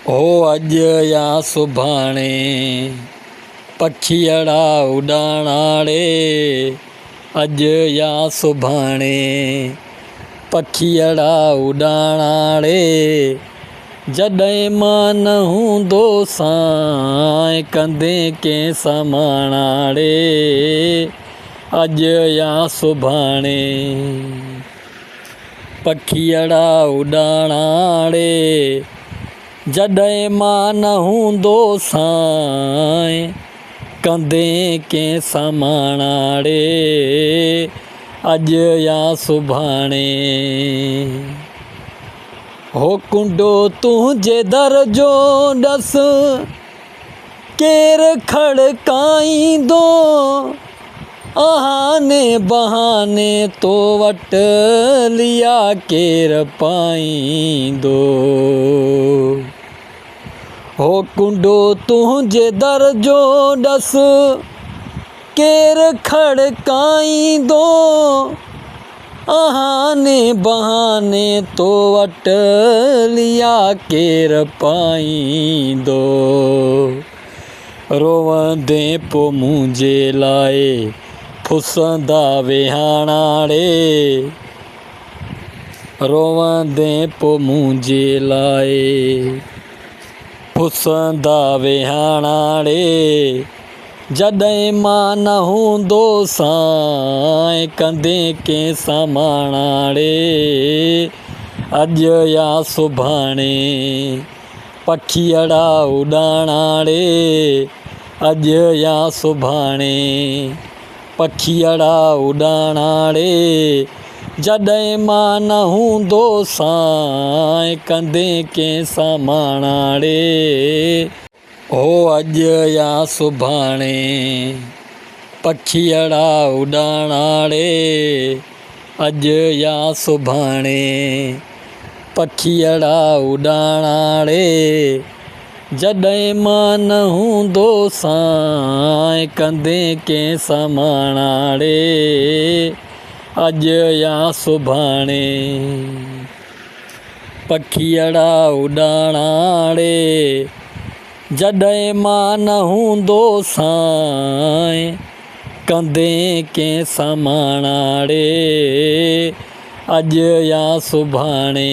हो अज या सुभाणे पखियड़ा उड़ाणाड़े। अज या सुभाणे पखियड़ा उड़ाणाड़े। जॾहिं मां न हूंदो सां कंदे के समाणाड़े। अज या सुभाणे पखियड़ा उड़ाणाड़े। जॾहिं मां न हूंदो सां कंदे के समाणाड़े। अज या सुभाणे हो कुंडो तुंहिंजे दर जो ॾस केरु खड़काईंदो। आहाने बहाने तो वटि लिया केरु पाईंदो। हो कुंडो तुंहिंजे दर जो ॾस केरु खड़काईंदो। आहाने बहाने तो वटि लिया केरु पाईंदो। रोवंदे पोइ मुंहिंजे लाइ फुसंदा विहाणाड़े। रोवंदे पोइ मुंहिंजे लाइ फुसंदा विहाणाड़े। जॾहिं मां न हूंदो सां कंदे के समाणाड़े। अज या सुभाणे पखियड़ा उड़ाणाड़े। अज या सुभाणे पखियड़ा उड़ाणाड़े। जॾहिं मां न हूंदो सां कंदे के समाणाड़े। हो अज या सुभाणे पखियड़ा उड़ाणाड़े। अज या सुभाणे पखियड़ा उड़ाणाड़े। जॾहिं मां न हूंदो सां कंदे के समाणाड़े। अज या सुभाणे पखियड़ा उड़ाणाड़े। जॾहिं मां न हूंदो सां कंदे के समाणाड़े। अज या सुभाणे।